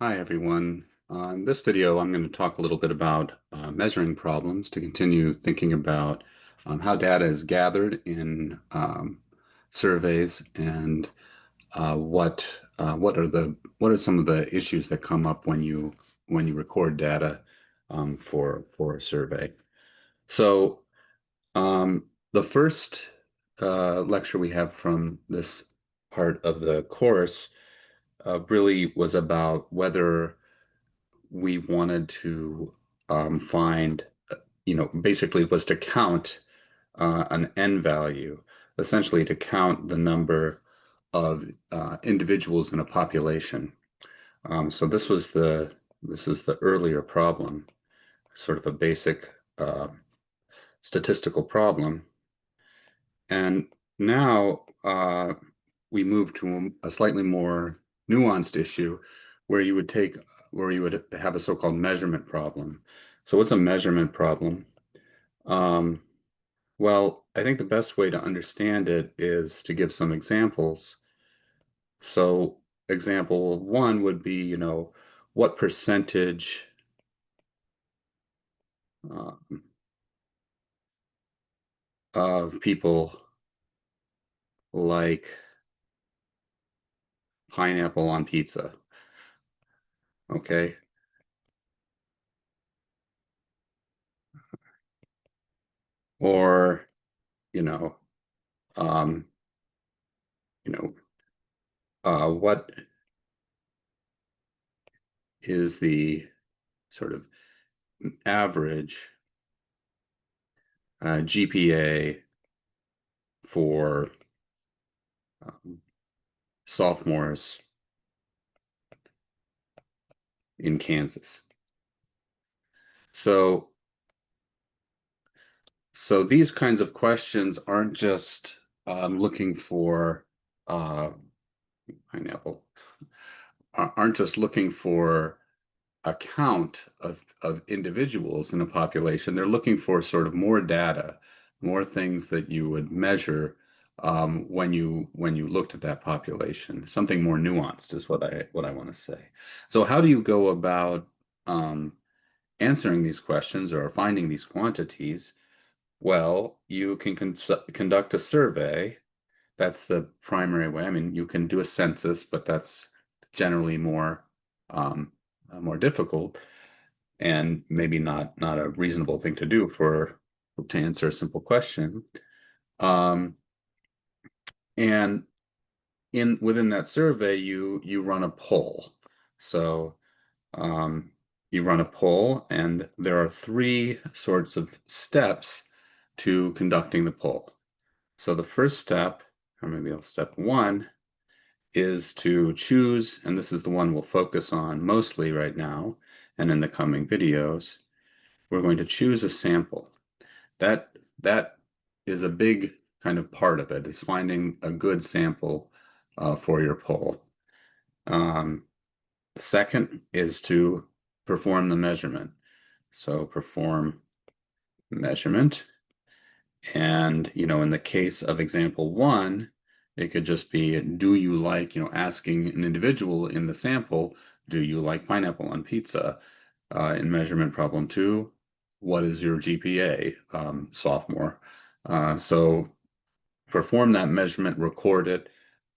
Hi, everyone. In this video, I'm going to talk a little bit about measuring problems to continue thinking about how data is gathered in surveys and what are some of the issues that come up when you record data for a survey. So the first lecture we have from this part of the course really was about whether we wanted to find, basically was to count an n value, essentially to count the number of individuals in a population. So this is the earlier problem, sort of a basic statistical problem. And now we move to a slightly more nuanced issue where you would have a so-called measurement problem. So what's a measurement problem? Um, well, I think the best way to understand it is to give some examples. So example one would be, what percentage uh, of people like pineapple on pizza? Okay. Or, you know, um, you know, what is the sort of average GPA for um, sophomores in Kansas? So, so these kinds of questions aren't just looking for uh, pineapple, aren't just looking for a count of individuals in a population. They're looking for sort of more data, more things that you would measure when you looked at that population. Something more nuanced is what I want to say. So how do you go about um, answering these questions or finding these quantities? Well, you can conduct a survey. That's the primary way. I mean, you can do a census, but that's generally um, more difficult and maybe not a reasonable thing to do for to answer a simple question. Um, and in within that survey, you run a poll. So you run a poll, and there are three sorts of steps to conducting the poll. So the first step, or maybe step one, is to choose, and this is the one we'll focus on mostly right now and in the coming videos. We're going to choose a sample. That is a big kind of part of it, is finding a good sample for your poll. The second is to perform the measurement. So perform measurement. And, in the case of example one, it could just be, do you like, asking an individual in the sample, do you like pineapple on pizza? In measurement problem two, what is your GPA, sophomore? So perform that measurement, record it,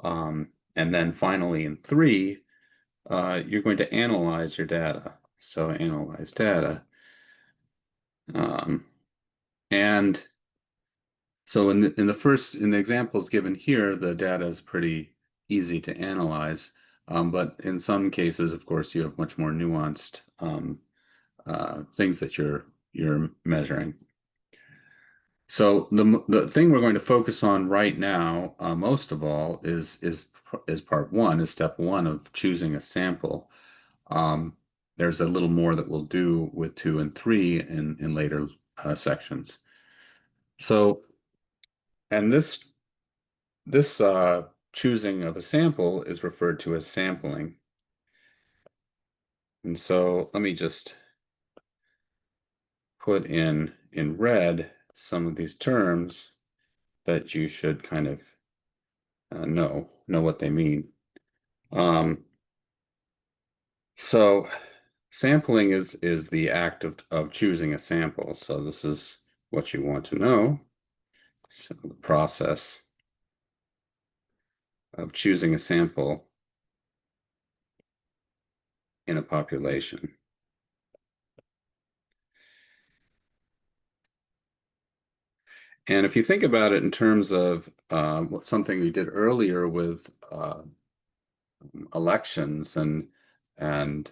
and then finally in three, you're going to analyze your data. So analyze data. Um, and so in the examples given here, the data is pretty easy to analyze. But in some cases, of course, you have much more nuanced things that you're measuring. So the thing we're going to focus on right now, most of all, is part one, is step one of choosing a sample. There's a little more that we'll do with two and three in later sections. So, and this choosing of a sample is referred to as sampling. And so let me just put in red some of these terms that you should kind of know what they mean. Um, So sampling is the act of choosing a sample. So this is what you want to know. So the process of choosing a sample in a population. And if you think about it in terms of something we did earlier with elections, and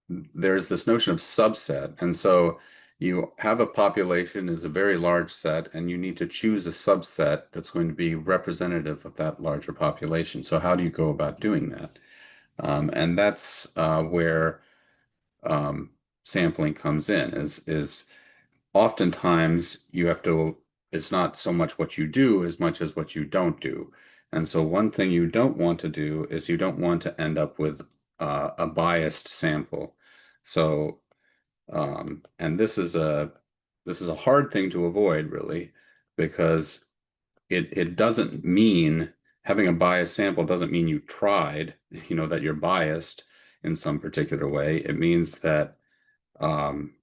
there's this notion of subset. And so you have a population is a very large set, and you need to choose a subset that's going to be representative of that larger population. So how do you go about doing that? And that's where um, sampling comes in, is oftentimes you have to, it's not so much what you do as much as what you don't do. And so one thing you don't want to do is you don't want to end up with a biased sample. So, and this is a hard thing to avoid, really, because it doesn't mean having a biased sample doesn't mean you tried, that you're biased in some particular way. It means that um,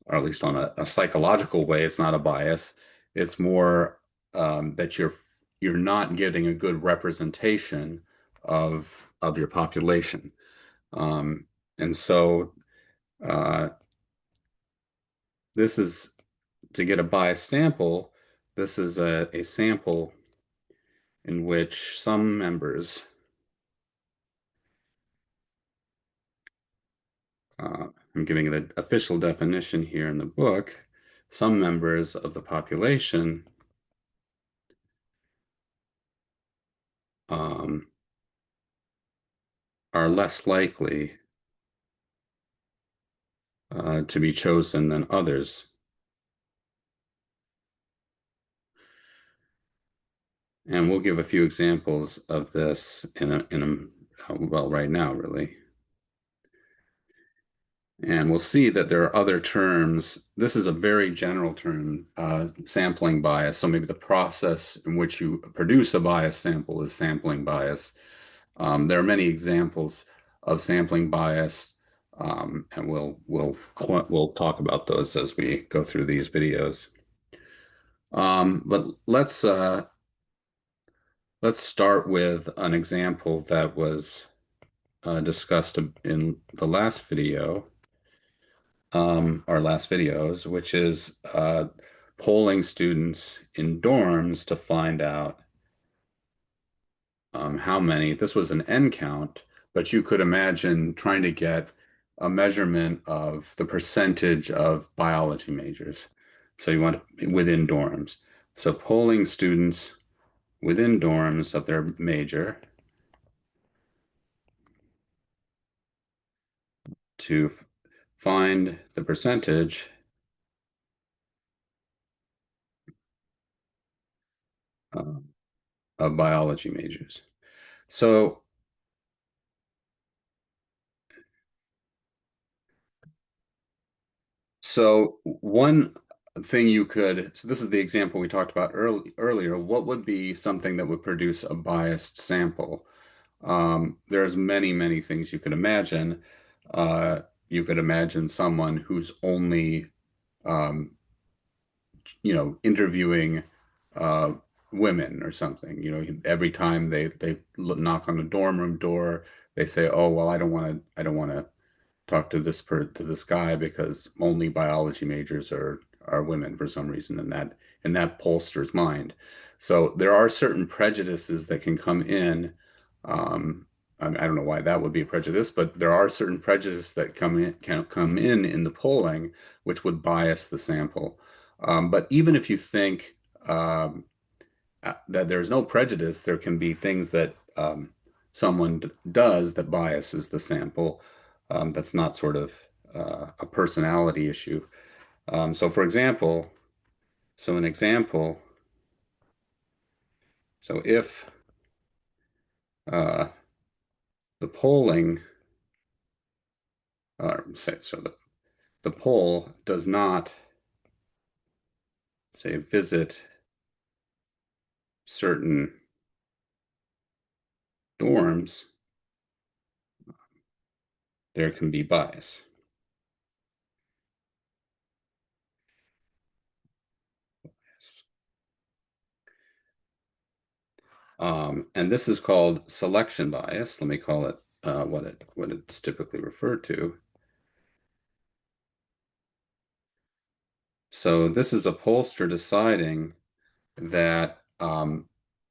or at least on a psychological way, it's not a bias. It's more that you're not getting a good representation of your population. Um, and so uh, this is to get a biased sample. This is a sample in which some members, I'm giving the official definition here in the book, some members of the population um, are less likely to be chosen than others. And we'll give a few examples of this well, right now, really. And we'll see that there are other terms. This is a very general term, sampling bias. So maybe the process in which you produce a bias sample is sampling bias. There are many examples of sampling bias, and we'll talk about those as we go through these videos. But let's start with an example that was discussed in the last video, our last videos, which is polling students in dorms to find out how many. This was an N count, but you could imagine trying to get a measurement of the percentage of biology majors. So you want within dorms. So polling students within dorms of their major to find the percentage uh, of biology majors. So, so one thing you could, so this is the example we talked about earlier. What would be something that would produce a biased sample? There's many, many things you could imagine. Uh, you could imagine someone who's only um, interviewing uh, women or something. Every time they knock on the dorm room door, they say, "Oh, well, I don't want to talk to this guy because only biology majors are women for some reason," in that pollster's mind. So there are certain prejudices that can come in. I don't know why that would be a prejudice, but there are certain prejudices that can come in the polling, which would bias the sample. But even if you think that there's no prejudice, there can be things that someone does that biases the sample. That's not sort of a personality issue. So, for example, so an example, so if uh, the polling, so the poll does not say visit certain dorms, there can be bias. And this is called selection bias. Let me call it what it's typically referred to. So this is a pollster deciding that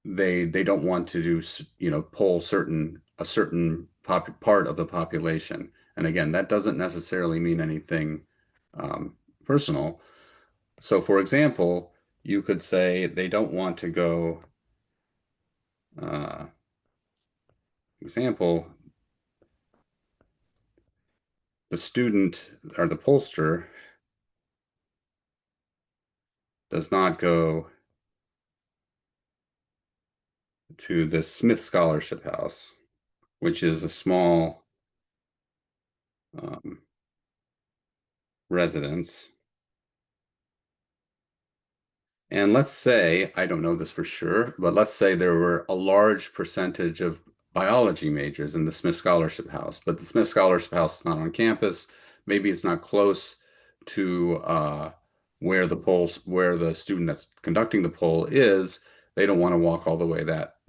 they don't want to do poll a certain part of the population. And again, that doesn't necessarily mean anything personal. So for example, you could say they don't want to go example, the student or the pollster does not go to the Smith Scholarship House, which is a small residence. And let's say, I don't know this for sure, but let's say there were a large percentage of biology majors in the Smith Scholarship House, but the Smith Scholarship House is not on campus. Maybe it's not close to where the student that's conducting the poll is. They don't want to walk all the way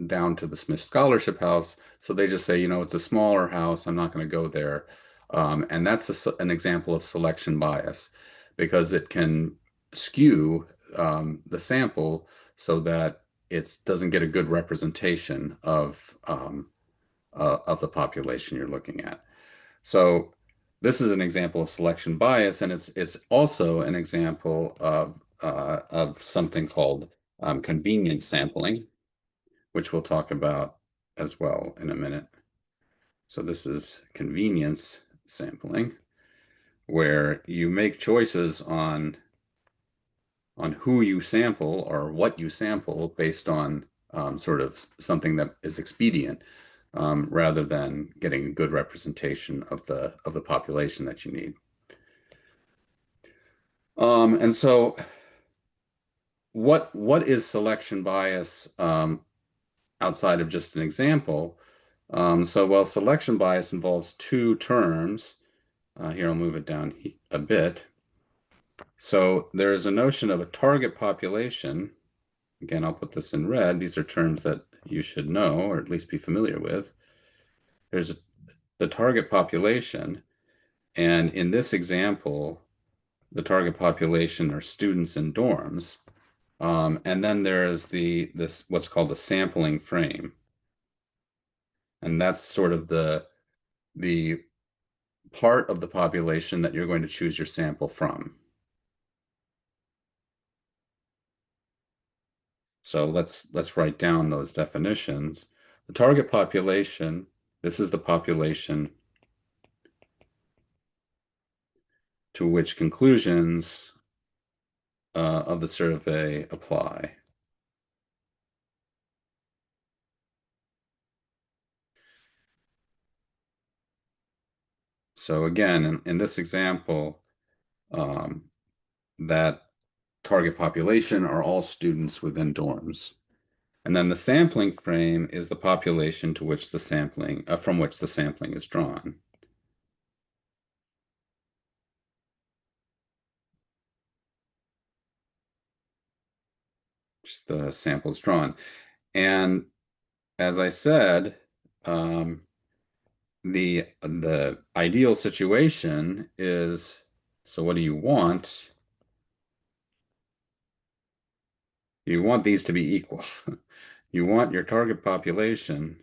down to the Smith Scholarship House. So they just say, it's a smaller house. I'm not going to go there. And that's an example of selection bias because it can skew the sample so that it doesn't get a good representation of the population you're looking at. So this is an example of selection bias, and it's also an example of something called convenience sampling, which we'll talk about as well in a minute. So this is convenience sampling, where you make choices on who you sample or what you sample based on sort of something that is expedient, rather than getting a good representation of the population that you need. And so what is selection bias outside of just an example? Well, selection bias involves two terms. Here, I'll move it down a bit. So there is a notion of a target population. Again, I'll put this in red. These are terms that you should know or at least be familiar with. There's the target population, and in this example, the target population are students in dorms. And then there is this what's called the sampling frame. And that's sort of the part of the population that you're going to choose your sample from. So let's write down those definitions. The target population, this is the population to which conclusions of the survey apply. So again, in this example, that target population are all students within dorms. And then the sampling frame is the population to which the sampling, from which the sampling is drawn. Just the sample is drawn. And as I said, the ideal situation is, so what do you want? You want these to be equal. You want your target population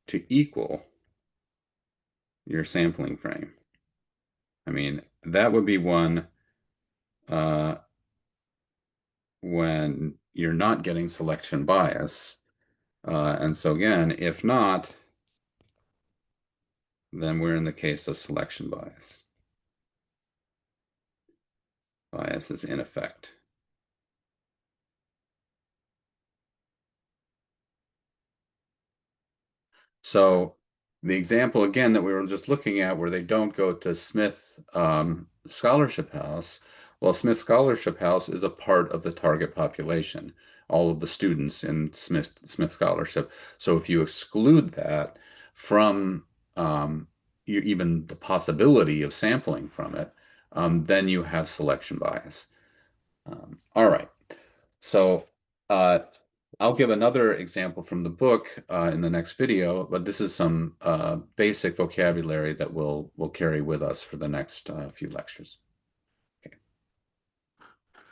to equal your sampling frame. I mean, that would be one when you're not getting selection bias. And so again, if not, then we're in the case of selection bias. Bias is in effect. So the example again that we were just looking at where they don't go to Smith Scholarship House, well, Smith Scholarship House is a part of the target population, all of the students in Smith Scholarship. So if you exclude that from even the possibility of sampling from it, then you have selection bias. All right. So uh, I'll give another example from the book in the next video, but this is some basic vocabulary that we'll carry with us for the next few lectures.